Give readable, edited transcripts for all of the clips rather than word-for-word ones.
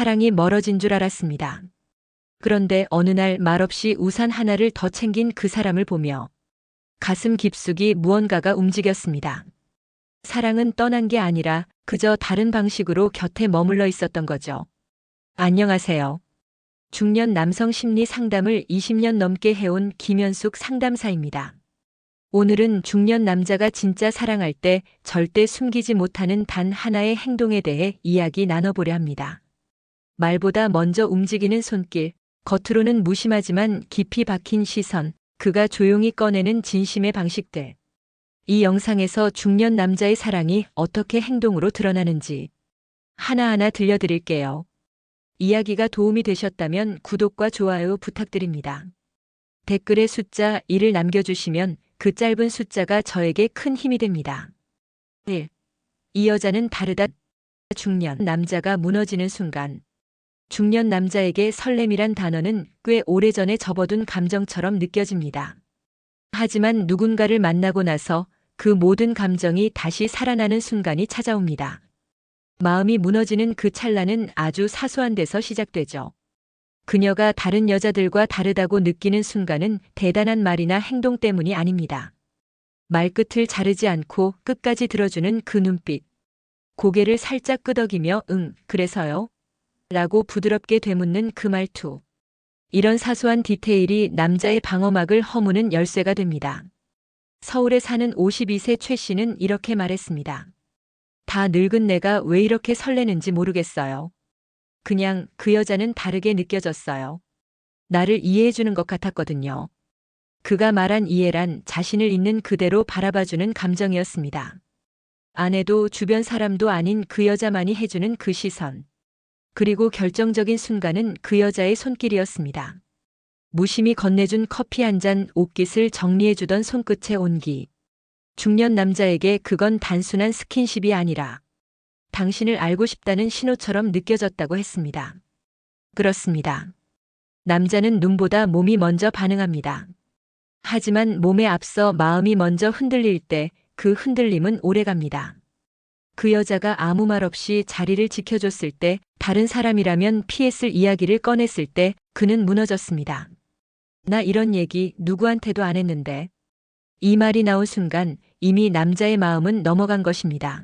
사랑이 멀어진 줄 알았습니다. 그런데 어느 날 말없이 우산 하나를 더 챙긴 그 사람을 보며 가슴 깊숙이 무언가가 움직였습니다. 사랑은 떠난 게 아니라 그저 다른 방식으로 곁에 머물러 있었던 거죠. 안녕하세요. 중년 남성 심리 상담을 20년 넘게 해온 김현숙 상담사입니다. 오늘은 중년 남자가 진짜 사랑할 때 절대 숨기지 못하는 단 하나의 행동에 대해 이야기 나눠보려 합니다. 말보다 먼저 움직이는 손길, 겉으로는 무심하지만 깊이 박힌 시선, 그가 조용히 꺼내는 진심의 방식들. 이 영상에서 중년 남자의 사랑이 어떻게 행동으로 드러나는지 하나하나 들려드릴게요. 이야기가 도움이 되셨다면 구독과 좋아요 부탁드립니다. 댓글에 숫자 1을 남겨주시면 그 짧은 숫자가 저에게 큰 힘이 됩니다. 1. 이 여자는 다르다. 중년 남자가 무너지는 순간. 중년 남자에게 설렘이란 단어는 꽤 오래전에 접어둔 감정처럼 느껴집니다. 하지만 누군가를 만나고 나서 그 모든 감정이 다시 살아나는 순간이 찾아옵니다. 마음이 무너지는 그 찰나는 아주 사소한 데서 시작되죠. 그녀가 다른 여자들과 다르다고 느끼는 순간은 대단한 말이나 행동 때문이 아닙니다. 말끝을 자르지 않고 끝까지 들어주는 그 눈빛. 고개를 살짝 끄덕이며 그래서요? 라고 부드럽게 되묻는 그 말투. 이런 사소한 디테일이 남자의 방어막을 허무는 열쇠가 됩니다. 서울에 사는 52세 최 씨는 이렇게 말했습니다. 다 늙은 내가 왜 이렇게 설레는지 모르겠어요. 그냥 그 여자는 다르게 느껴졌어요. 나를 이해해주는 것 같았거든요. 그가 말한 이해란 자신을 있는 그대로 바라봐주는 감정이었습니다. 아내도 주변 사람도 아닌 그 여자만이 해주는 그 시선. 그리고 결정적인 순간은 그 여자의 손길이었습니다. 무심히 건네준 커피 한 잔, 옷깃을 정리해주던 손끝의 온기. 중년 남자에게 그건 단순한 스킨십이 아니라 당신을 알고 싶다는 신호처럼 느껴졌다고 했습니다. 그렇습니다. 남자는 눈보다 몸이 먼저 반응합니다. 하지만 몸에 앞서 마음이 먼저 흔들릴 때 그 흔들림은 오래갑니다. 그 여자가 아무 말 없이 자리를 지켜줬을 때, 다른 사람이라면 피했을 이야기를 꺼냈을 때 그는 무너졌습니다. 나 이런 얘기 누구한테도 안 했는데. 이 말이 나온 순간 이미 남자의 마음은 넘어간 것입니다.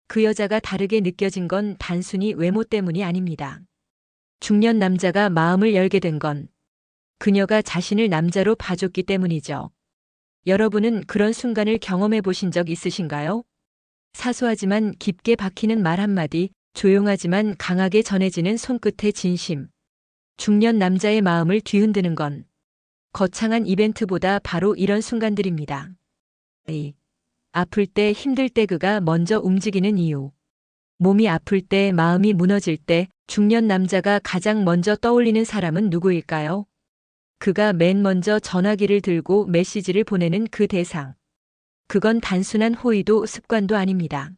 그 여자가 다르게 느껴진 건 단순히 외모 때문이 아닙니다. 중년 남자가 마음을 열게 된 건 그녀가 자신을 남자로 봐줬기 때문이죠. 여러분은 그런 순간을 경험해 보신 적 있으신가요? 사소하지만 깊게 박히는 말 한마디, 조용하지만 강하게 전해지는 손끝의 진심. 중년 남자의 마음을 뒤흔드는 건 거창한 이벤트보다 바로 이런 순간들입니다. 아플 때, 힘들 때 그가 먼저 움직이는 이유. 몸이 아플 때, 마음이 무너질 때 중년 남자가 가장 먼저 떠올리는 사람은 누구일까요? 그가 맨 먼저 전화기를 들고 메시지를 보내는 그 대상. 그건 단순한 호의도 습관도 아닙니다.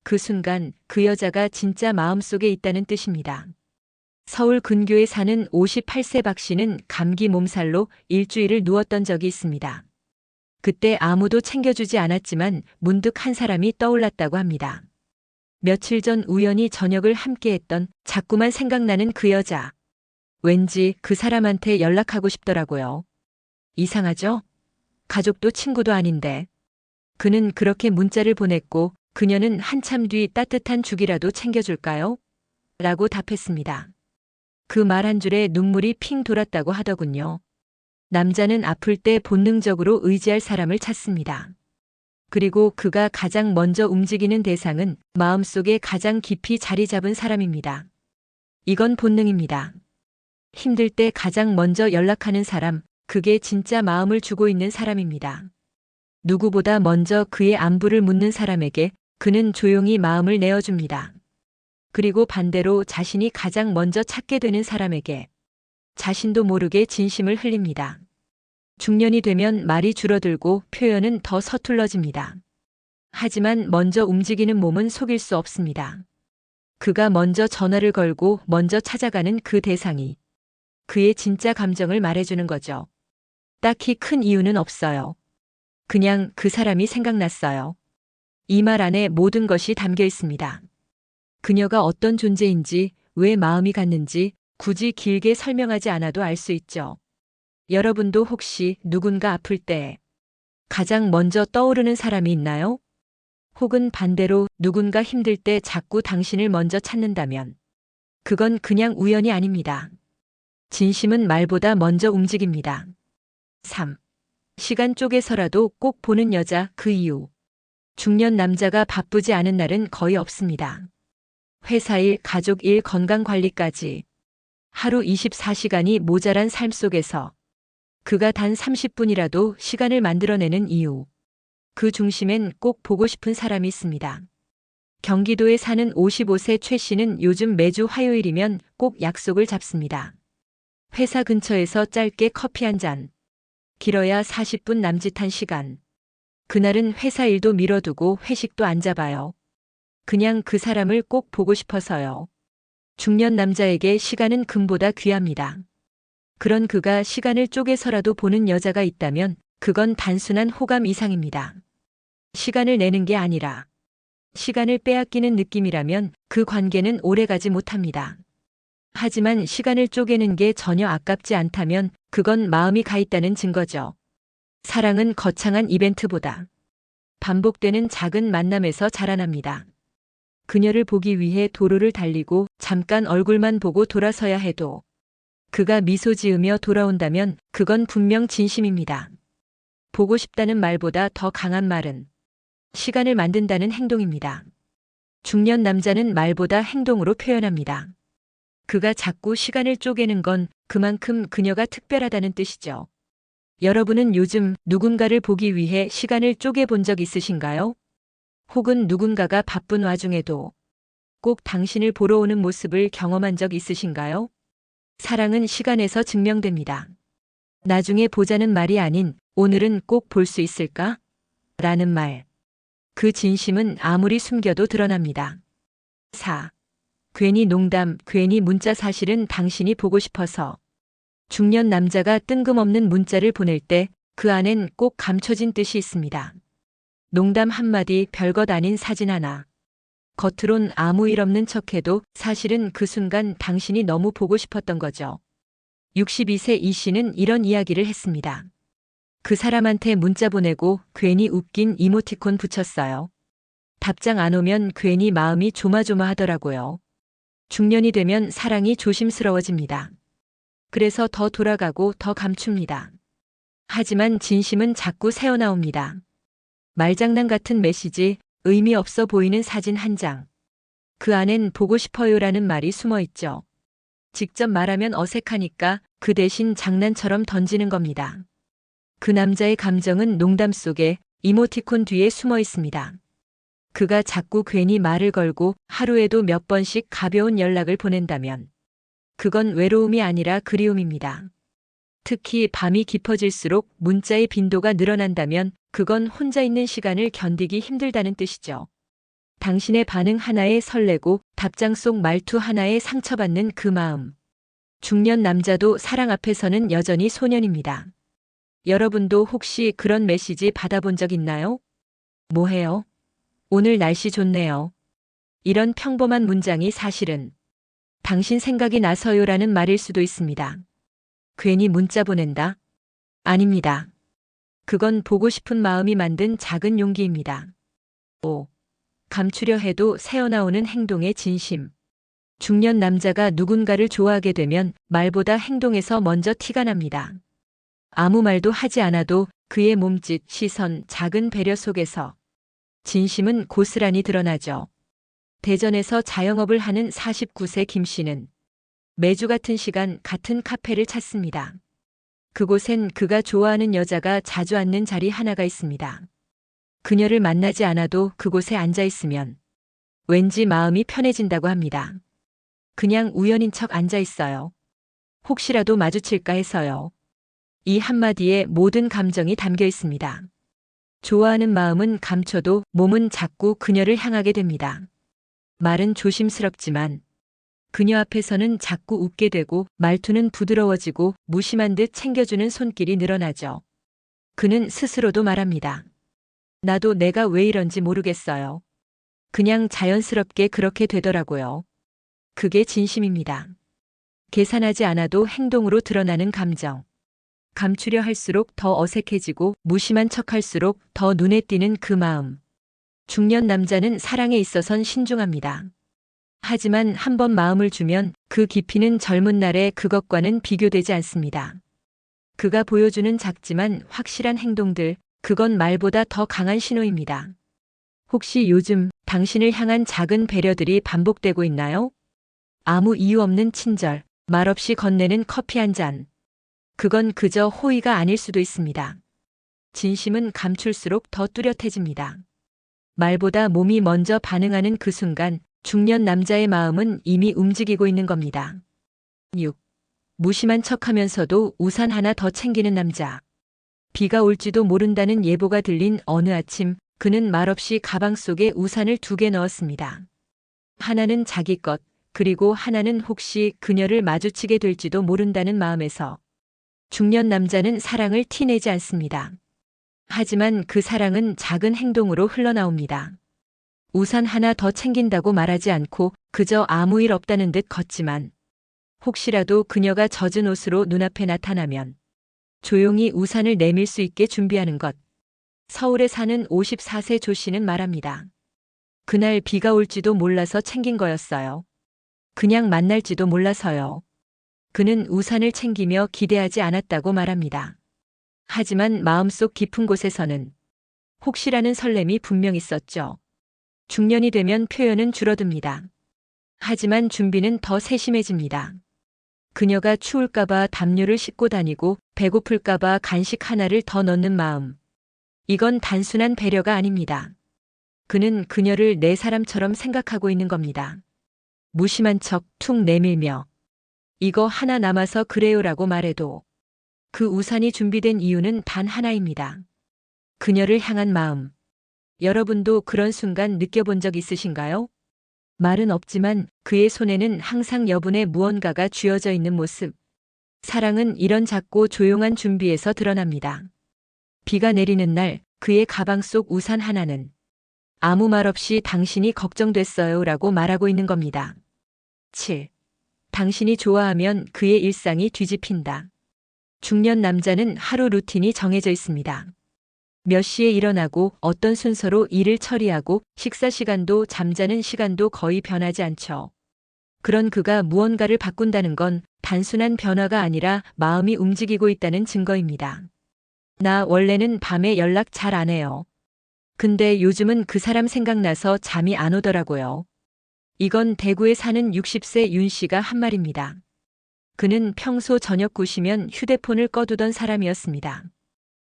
그 순간 그 여자가 진짜 마음속에 있다는 뜻입니다. 서울 근교에 사는 58세 박 씨는 감기 몸살로 일주일을 누웠던 적이 있습니다. 그때 아무도 챙겨주지 않았지만 문득 한 사람이 떠올랐다고 합니다. 며칠 전 우연히 저녁을 함께했던 자꾸만 생각나는 그 여자. 왠지 그 사람한테 연락하고 싶더라고요. 이상하죠? 가족도 친구도 아닌데. 그는 그렇게 문자를 보냈고 그녀는 한참 뒤 따뜻한 죽이라도 챙겨줄까요? 라고 답했습니다. 그 말 한 줄에 눈물이 핑 돌았다고 하더군요. 남자는 아플 때 본능적으로 의지할 사람을 찾습니다. 그리고 그가 가장 먼저 움직이는 대상은 마음속에 가장 깊이 자리 잡은 사람입니다. 이건 본능입니다. 힘들 때 가장 먼저 연락하는 사람, 그게 진짜 마음을 주고 있는 사람입니다. 누구보다 먼저 그의 안부를 묻는 사람에게 그는 조용히 마음을 내어줍니다. 그리고 반대로 자신이 가장 먼저 찾게 되는 사람에게 자신도 모르게 진심을 흘립니다. 중년이 되면 말이 줄어들고 표현은 더 서툴러집니다. 하지만 먼저 움직이는 몸은 속일 수 없습니다. 그가 먼저 전화를 걸고 먼저 찾아가는 그 대상이 그의 진짜 감정을 말해주는 거죠. 딱히 큰 이유는 없어요. 그냥 그 사람이 생각났어요. 이 말 안에 모든 것이 담겨 있습니다. 그녀가 어떤 존재인지, 왜 마음이 갔는지 굳이 길게 설명하지 않아도 알 수 있죠. 여러분도 혹시 누군가 아플 때 가장 먼저 떠오르는 사람이 있나요? 혹은 반대로 누군가 힘들 때 자꾸 당신을 먼저 찾는다면 그건 그냥 우연이 아닙니다. 진심은 말보다 먼저 움직입니다. 3. 시간 쪼개서라도 꼭 보는 여자 그 이유. 중년 남자가 바쁘지 않은 날은 거의 없습니다. 회사 일, 가족 일, 건강 관리까지 하루 24시간이 모자란 삶 속에서 그가 단 30분이라도 시간을 만들어내는 이유. 그 중심엔 꼭 보고 싶은 사람이 있습니다. 경기도에 사는 55세 최 씨는 요즘 매주 화요일이면 꼭 약속을 잡습니다. 회사 근처에서 짧게 커피 한 잔. 길어야 40분 남짓한 시간. 그날은 회사 일도 미뤄두고 회식도 안 잡아요. 그냥 그 사람을 꼭 보고 싶어서요. 중년 남자에게 시간은 금보다 귀합니다. 그런 그가 시간을 쪼개서라도 보는 여자가 있다면 그건 단순한 호감 이상입니다. 시간을 내는 게 아니라 시간을 빼앗기는 느낌이라면 그 관계는 오래가지 못합니다. 하지만 시간을 쪼개는 게 전혀 아깝지 않다면 그건 마음이 가 있다는 증거죠. 사랑은 거창한 이벤트보다 반복되는 작은 만남에서 자라납니다. 그녀를 보기 위해 도로를 달리고 잠깐 얼굴만 보고 돌아서야 해도 그가 미소 지으며 돌아온다면 그건 분명 진심입니다. 보고 싶다는 말보다 더 강한 말은 시간을 만든다는 행동입니다. 중년 남자는 말보다 행동으로 표현합니다. 그가 자꾸 시간을 쪼개는 건 그만큼 그녀가 특별하다는 뜻이죠. 여러분은 요즘 누군가를 보기 위해 시간을 쪼개본 적 있으신가요? 혹은 누군가가 바쁜 와중에도 꼭 당신을 보러 오는 모습을 경험한 적 있으신가요? 사랑은 시간에서 증명됩니다. 나중에 보자는 말이 아닌 오늘은 꼭 볼 수 있을까? 라는 말. 그 진심은 아무리 숨겨도 드러납니다. 4. 괜히 농담, 괜히 문자 사실은 당신이 보고 싶어서. 중년 남자가 뜬금없는 문자를 보낼 때 그 안엔 꼭 감춰진 뜻이 있습니다. 농담 한마디, 별것 아닌 사진 하나. 겉으론 아무 일 없는 척해도 사실은 그 순간 당신이 너무 보고 싶었던 거죠. 62세 이 씨는 이런 이야기를 했습니다. 그 사람한테 문자 보내고 괜히 웃긴 이모티콘 붙였어요. 답장 안 오면 괜히 마음이 조마조마하더라고요. 중년이 되면 사랑이 조심스러워집니다. 그래서 더 돌아가고 더 감춥니다. 하지만 진심은 자꾸 새어나옵니다. 말장난 같은 메시지, 의미 없어 보이는 사진 한 장. 그 안엔 보고 싶어요라는 말이 숨어 있죠. 직접 말하면 어색하니까 그 대신 장난처럼 던지는 겁니다. 그 남자의 감정은 농담 속에 이모티콘 뒤에 숨어 있습니다. 그가 자꾸 괜히 말을 걸고 하루에도 몇 번씩 가벼운 연락을 보낸다면 그건 외로움이 아니라 그리움입니다. 특히 밤이 깊어질수록 문자의 빈도가 늘어난다면 그건 혼자 있는 시간을 견디기 힘들다는 뜻이죠. 당신의 반응 하나에 설레고 답장 속 말투 하나에 상처받는 그 마음. 중년 남자도 사랑 앞에서는 여전히 소년입니다. 여러분도 혹시 그런 메시지 받아본 적 있나요? 뭐해요? 오늘 날씨 좋네요. 이런 평범한 문장이 사실은 당신 생각이 나서요라는 말일 수도 있습니다. 괜히 문자 보낸다? 아닙니다. 그건 보고 싶은 마음이 만든 작은 용기입니다. 5. 감추려 해도 새어나오는 행동의 진심. 중년 남자가 누군가를 좋아하게 되면 말보다 행동에서 먼저 티가 납니다. 아무 말도 하지 않아도 그의 몸짓, 시선, 작은 배려 속에서 진심은 고스란히 드러나죠. 대전에서 자영업을 하는 49세 김 씨는 매주 같은 시간 같은 카페를 찾습니다. 그곳엔 그가 좋아하는 여자가 자주 앉는 자리 하나가 있습니다. 그녀를 만나지 않아도 그곳에 앉아 있으면 왠지 마음이 편해진다고 합니다. 그냥 우연인 척 앉아 있어요. 혹시라도 마주칠까 해서요. 이 한마디에 모든 감정이 담겨 있습니다. 좋아하는 마음은 감춰도 몸은 자꾸 그녀를 향하게 됩니다. 말은 조심스럽지만 그녀 앞에서는 자꾸 웃게 되고 말투는 부드러워지고 무심한 듯 챙겨주는 손길이 늘어나죠. 그는 스스로도 말합니다. 나도 내가 왜 이런지 모르겠어요. 그냥 자연스럽게 그렇게 되더라고요. 그게 진심입니다. 계산하지 않아도 행동으로 드러나는 감정. 감추려 할수록 더 어색해지고 무심한 척할수록 더 눈에 띄는 그 마음. 중년 남자는 사랑에 있어선 신중합니다. 하지만 한 번 마음을 주면 그 깊이는 젊은 날의 그것과는 비교되지 않습니다. 그가 보여주는 작지만 확실한 행동들, 그건 말보다 더 강한 신호입니다. 혹시 요즘 당신을 향한 작은 배려들이 반복되고 있나요? 아무 이유 없는 친절, 말없이 건네는 커피 한 잔. 그건 그저 호의가 아닐 수도 있습니다. 진심은 감출수록 더 뚜렷해집니다. 말보다 몸이 먼저 반응하는 그 순간 중년 남자의 마음은 이미 움직이고 있는 겁니다. 6. 무심한 척하면서도 우산 하나 더 챙기는 남자. 비가 올지도 모른다는 예보가 들린 어느 아침, 그는 말없이 가방 속에 우산을 2개 넣었습니다. 하나는 자기 것, 그리고 하나는 혹시 그녀를 마주치게 될지도 모른다는 마음에서. 중년 남자는 사랑을 티내지 않습니다. 하지만 그 사랑은 작은 행동으로 흘러나옵니다. 우산 하나 더 챙긴다고 말하지 않고 그저 아무 일 없다는 듯 걷지만 혹시라도 그녀가 젖은 옷으로 눈앞에 나타나면 조용히 우산을 내밀 수 있게 준비하는 것. 서울에 사는 54세 조 씨는 말합니다. 그날 비가 올지도 몰라서 챙긴 거였어요. 그냥 만날지도 몰라서요. 그는 우산을 챙기며 기대하지 않았다고 말합니다. 하지만 마음속 깊은 곳에서는 혹시라는 설렘이 분명 있었죠. 중년이 되면 표현은 줄어듭니다. 하지만 준비는 더 세심해집니다. 그녀가 추울까봐 담요를 싣고 다니고 배고플까봐 간식 하나를 더 넣는 마음. 이건 단순한 배려가 아닙니다. 그는 그녀를 내 사람처럼 생각하고 있는 겁니다. 무심한 척 툭 내밀며 이거 하나 남아서 그래요라고 말해도 그 우산이 준비된 이유는 단 하나입니다. 그녀를 향한 마음. 여러분도 그런 순간 느껴본 적 있으신가요? 말은 없지만 그의 손에는 항상 여분의 무언가가 쥐어져 있는 모습. 사랑은 이런 작고 조용한 준비에서 드러납니다. 비가 내리는 날 그의 가방 속 우산 하나는 아무 말 없이 당신이 걱정됐어요 라고 말하고 있는 겁니다. 7. 당신이 좋아하면 그의 일상이 뒤집힌다. 중년 남자는 하루 루틴이 정해져 있습니다. 몇 시에 일어나고 어떤 순서로 일을 처리하고 식사 시간도 잠자는 시간도 거의 변하지 않죠. 그런 그가 무언가를 바꾼다는 건 단순한 변화가 아니라 마음이 움직이고 있다는 증거입니다. 나 원래는 밤에 연락 잘 안 해요. 근데 요즘은 그 사람 생각나서 잠이 안 오더라고요. 이건 대구에 사는 60세 윤 씨가 한 말입니다. 그는 평소 저녁 9시면 휴대폰을 꺼두던 사람이었습니다.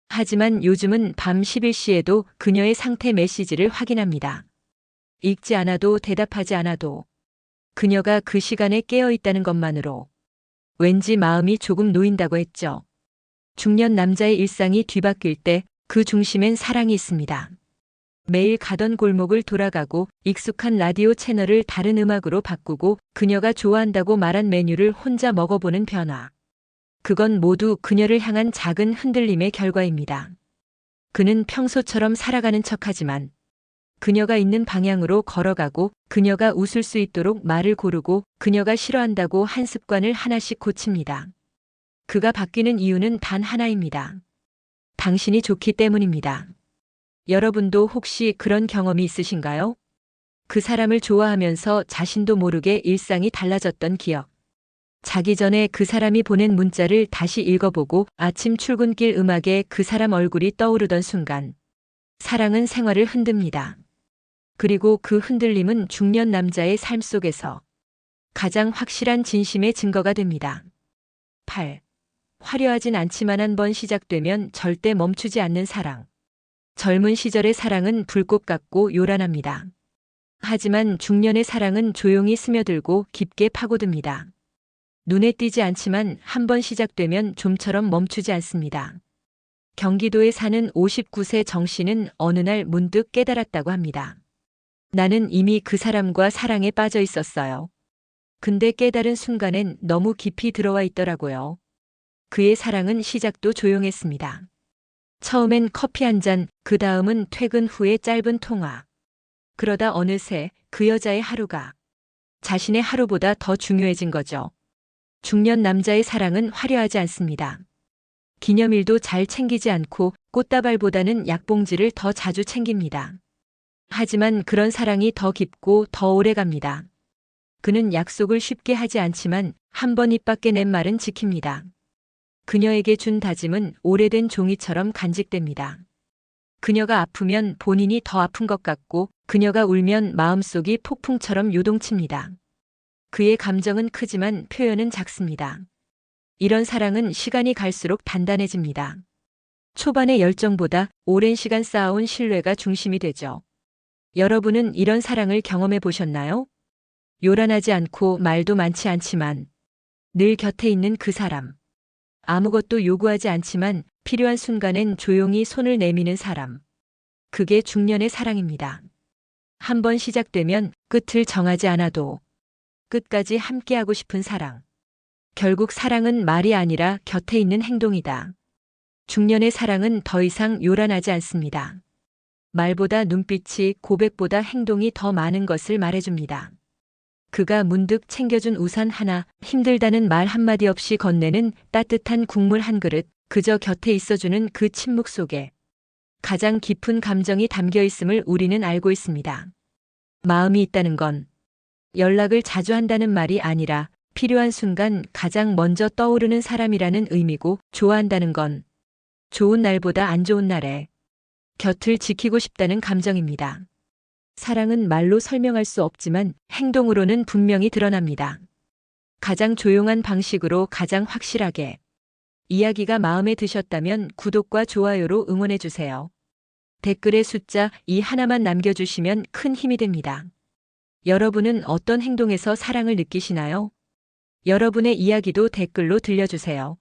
하지만 요즘은 밤 11시에도 그녀의 상태 메시지를 확인합니다. 읽지 않아도 대답하지 않아도 그녀가 그 시간에 깨어 있다는 것만으로 왠지 마음이 조금 놓인다고 했죠. 중년 남자의 일상이 뒤바뀔 때 그 중심엔 사랑이 있습니다. 매일 가던 골목을 돌아가고 익숙한 라디오 채널을 다른 음악으로 바꾸고 그녀가 좋아한다고 말한 메뉴를 혼자 먹어보는 변화. 그건 모두 그녀를 향한 작은 흔들림의 결과입니다. 그는 평소처럼 살아가는 척하지만 그녀가 있는 방향으로 걸어가고 그녀가 웃을 수 있도록 말을 고르고 그녀가 싫어한다고 한 습관을 하나씩 고칩니다. 그가 바뀌는 이유는 단 하나입니다. 당신이 좋기 때문입니다. 여러분도 혹시 그런 경험이 있으신가요? 그 사람을 좋아하면서 자신도 모르게 일상이 달라졌던 기억. 자기 전에 그 사람이 보낸 문자를 다시 읽어보고 아침 출근길 음악에 그 사람 얼굴이 떠오르던 순간. 사랑은 생활을 흔듭니다. 그리고 그 흔들림은 중년 남자의 삶 속에서 가장 확실한 진심의 증거가 됩니다. 8. 화려하진 않지만 한 번 시작되면 절대 멈추지 않는 사랑. 젊은 시절의 사랑은 불꽃 같고 요란합니다. 하지만 중년의 사랑은 조용히 스며들고 깊게 파고듭니다. 눈에 띄지 않지만 한 번 시작되면 좀처럼 멈추지 않습니다. 경기도에 사는 59세 정 씨는 어느 날 문득 깨달았다고 합니다. 나는 이미 그 사람과 사랑에 빠져 있었어요. 근데 깨달은 순간엔 너무 깊이 들어와 있더라고요. 그의 사랑은 시작도 조용했습니다. 처음엔 커피 한 잔, 그 다음은 퇴근 후의 짧은 통화. 그러다 어느새 그 여자의 하루가 자신의 하루보다 더 중요해진 거죠. 중년 남자의 사랑은 화려하지 않습니다. 기념일도 잘 챙기지 않고 꽃다발보다는 약봉지를 더 자주 챙깁니다. 하지만 그런 사랑이 더 깊고 더 오래 갑니다. 그는 약속을 쉽게 하지 않지만 한 번 입 밖에 낸 말은 지킵니다. 그녀에게 준 다짐은 오래된 종이처럼 간직됩니다. 그녀가 아프면 본인이 더 아픈 것 같고 그녀가 울면 마음속이 폭풍처럼 요동칩니다. 그의 감정은 크지만 표현은 작습니다. 이런 사랑은 시간이 갈수록 단단해집니다. 초반의 열정보다 오랜 시간 쌓아온 신뢰가 중심이 되죠. 여러분은 이런 사랑을 경험해 보셨나요? 요란하지 않고 말도 많지 않지만 늘 곁에 있는 그 사람. 아무것도 요구하지 않지만 필요한 순간엔 조용히 손을 내미는 사람. 그게 중년의 사랑입니다. 한번 시작되면 끝을 정하지 않아도 끝까지 함께하고 싶은 사랑. 결국 사랑은 말이 아니라 곁에 있는 행동이다. 중년의 사랑은 더 이상 요란하지 않습니다. 말보다 눈빛이, 고백보다 행동이 더 많은 것을 말해줍니다. 그가 문득 챙겨준 우산 하나, 힘들다는 말 한마디 없이 건네는 따뜻한 국물 한 그릇, 그저 곁에 있어주는 그 침묵 속에 가장 깊은 감정이 담겨 있음을 우리는 알고 있습니다. 마음이 있다는 건 연락을 자주 한다는 말이 아니라 필요한 순간 가장 먼저 떠오르는 사람이라는 의미고, 좋아한다는 건 좋은 날보다 안 좋은 날에 곁을 지키고 싶다는 감정입니다. 사랑은 말로 설명할 수 없지만 행동으로는 분명히 드러납니다. 가장 조용한 방식으로 가장 확실하게. 이야기가 마음에 드셨다면 구독과 좋아요로 응원해주세요. 댓글에 숫자 2 하나만 남겨주시면 큰 힘이 됩니다. 여러분은 어떤 행동에서 사랑을 느끼시나요? 여러분의 이야기도 댓글로 들려주세요.